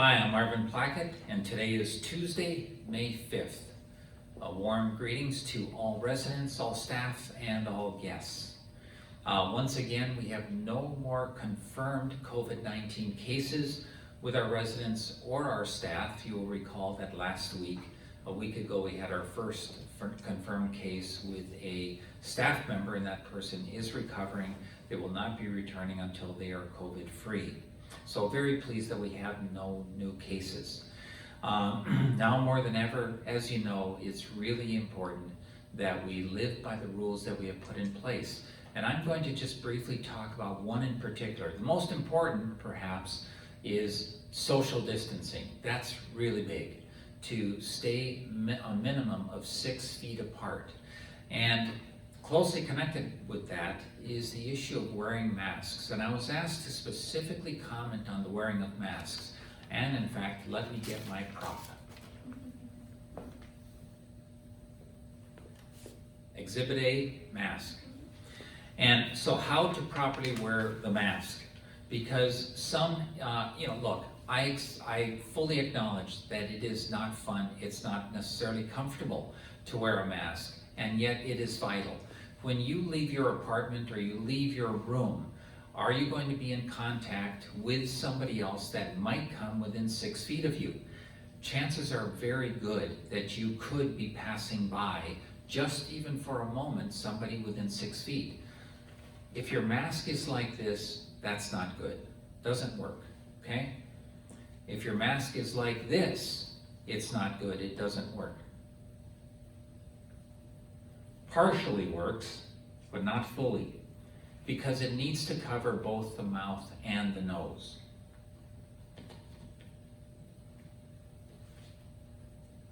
Hi, I'm Marvin Plackett, and today is Tuesday, May 5th. Warm greetings to all residents, all staff, and all guests. Once again, we have no more confirmed COVID-19 cases with our residents or our staff. You will recall that last week, a week ago, we had our first confirmed case with a staff member, and that person is recovering. They will not be returning until they are COVID-free. So very pleased that we have no new cases. Now more than ever, as you know, it's really important that we live by the rules that we have put in place. And I'm going to just briefly talk about one in particular. The most important, perhaps, is social distancing. That's really big, to stay a minimum of 6 feet apart. And closely connected with that is the issue of wearing masks. And I was asked to specifically comment on the wearing of masks. And in fact, let me get my prop. Exhibit A, mask. And so how to properly wear the mask? Because some, look, I fully acknowledge that it is not fun, it's not necessarily comfortable to wear a mask, and yet it is vital. When you leave your apartment or you leave your room, are you going to be in contact with somebody else that might come within 6 feet of you? Chances are very good that you could be passing by, just even for a moment, somebody within 6 feet. If your mask is like this, that's not good. Doesn't work, okay? If your mask is like this, it's not good. It doesn't work. Partially works, but not fully, because it needs to cover both the mouth and the nose.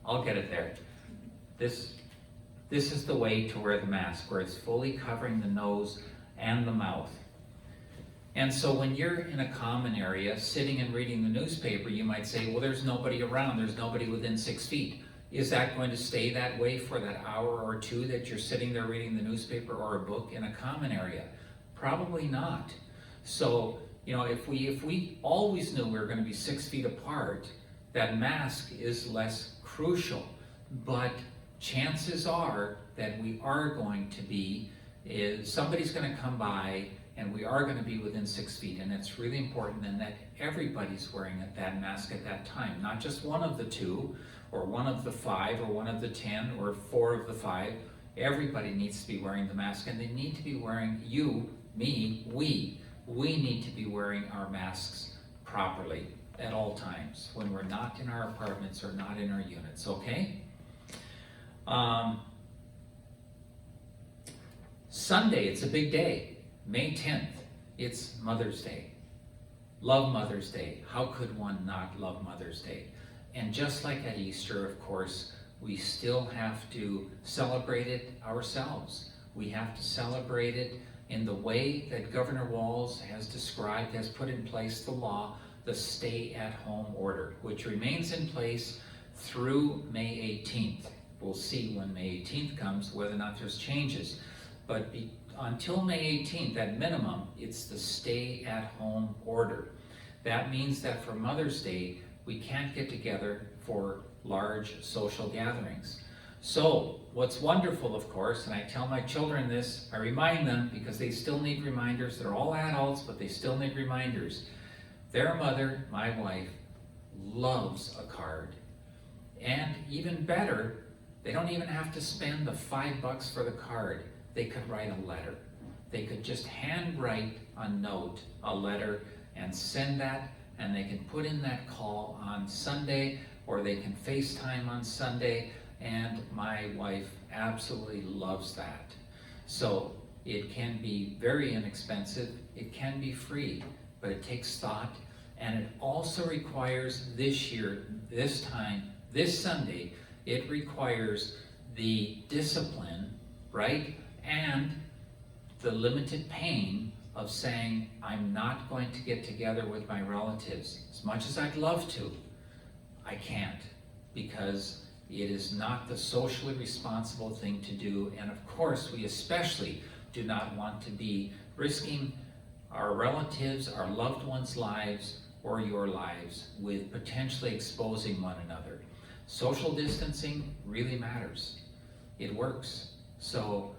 I'll get it there. This is the way to wear the mask, where it's fully covering the nose and the mouth. And so when you're in a common area, sitting and reading the newspaper, you might say, well, there's nobody around, there's nobody within 6 feet. Is that going to stay that way for that hour or two that you're sitting there reading the newspaper or a book in a common area? Probably not. So, if we always knew we were going to be 6 feet apart, that mask is less crucial. But chances are that we are going to be, somebody's going to come by and we are going to be within 6 feet. And it's really important then that everybody's wearing that mask at that time, not just one of the two, or one of the 5, or one of the 10, or 4 of the 5. Everybody needs to be wearing the mask, and they need to be wearing, you, me, we need to be wearing our masks properly at all times when we're not in our apartments or not in our units, okay? Sunday, it's a big day, May 10th. It's Mother's Day. Love Mother's Day. How could one not love Mother's Day? And just like at Easter, of course, we still have to celebrate it ourselves. We have to celebrate it in the way that Governor Walz has described, has put in place the law, the stay-at-home order, which remains in place through May 18th. We'll see when May 18th comes whether or not there's changes. But until May 18th, at minimum, it's the stay-at-home order. That means that for Mother's Day, we can't get together for large social gatherings. So what's wonderful, of course, and I tell my children this, I remind them because they still need reminders. They're all adults, but they still need reminders. Their mother, my wife, loves a card. And even better, they don't even have to spend the $5 for the card. They could write a letter. They could just handwrite a note, a letter, and send that, and they can put in that call on Sunday, or they can FaceTime on Sunday, and my wife absolutely loves that. So it can be very inexpensive, it can be free, but it takes thought, and it also requires this year, this time, this Sunday, it requires the discipline, right? And the limited pain of saying, I'm not going to get together with my relatives. As much as I'd love to, I can't, because it is not the socially responsible thing to do. And of course, we especially do not want to be risking our relatives, our loved ones' lives, or your lives with potentially exposing one another. Social distancing really matters. It works. So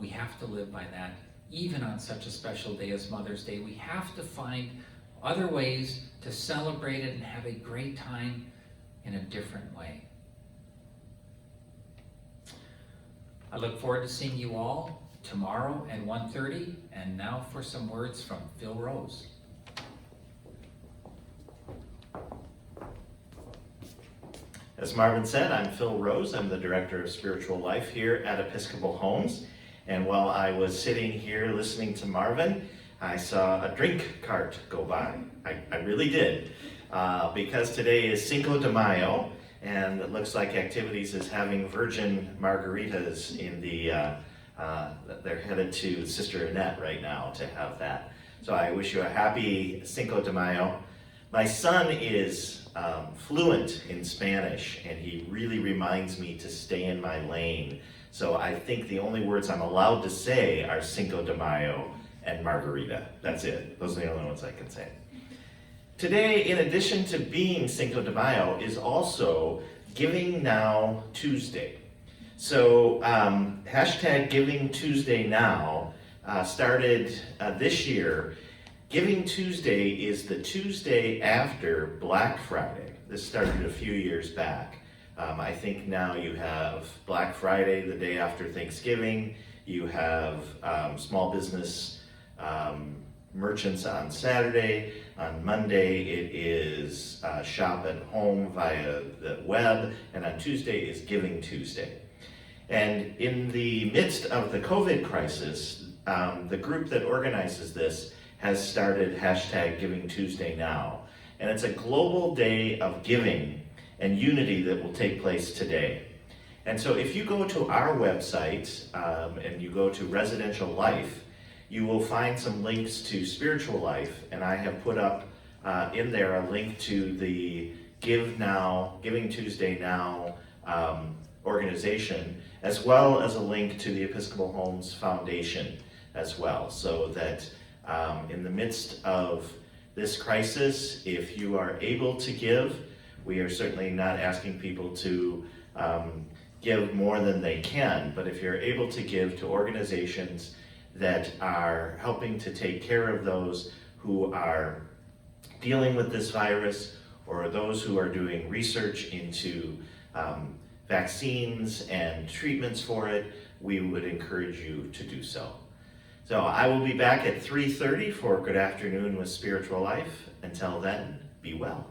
we have to live by that. Even on such a special day as Mother's Day, we have to find other ways to celebrate it and have a great time in a different way. I look forward to seeing you all tomorrow at 1:30. And now for some words from Phil Rose. As Marvin said, I'm Phil Rose. I'm the Director of Spiritual Life here at Episcopal Homes. And while I was sitting here listening to Marvin, I saw a drink cart go by. I really did. Because today is Cinco de Mayo, and it looks like Activities is having virgin margaritas in the, they're headed to Sister Annette right now to have that. So I wish you a happy Cinco de Mayo. My son is fluent in Spanish, and he really reminds me to stay in my lane. So I think the only words I'm allowed to say are Cinco de Mayo and margarita. That's it. Those are the only ones I can say. Today, in addition to being Cinco de Mayo, is also Giving Now Tuesday. So hashtag Giving Tuesday Now started this year. Giving Tuesday is the Tuesday after Black Friday. This started a few years back. I think now you have Black Friday the day after Thanksgiving. You have small business merchants on Saturday. On Monday it is shop at home via the web. And on Tuesday is Giving Tuesday. And in the midst of the COVID crisis, the group that organizes this has started hashtag Giving Tuesday Now. And it's a global day of giving and unity that will take place today. And so if you go to our website and you go to Residential Life, you will find some links to Spiritual Life, and I have put up in there a link to the Giving Tuesday Now organization, as well as a link to the Episcopal Homes Foundation as well, so that in the midst of this crisis, if you are able to give, we are certainly not asking people to give more than they can, but if you're able to give to organizations that are helping to take care of those who are dealing with this virus, or those who are doing research into vaccines and treatments for it, we would encourage you to do so. So I will be back at 3:30 for Good Afternoon with Spiritual Life. Until then, be well.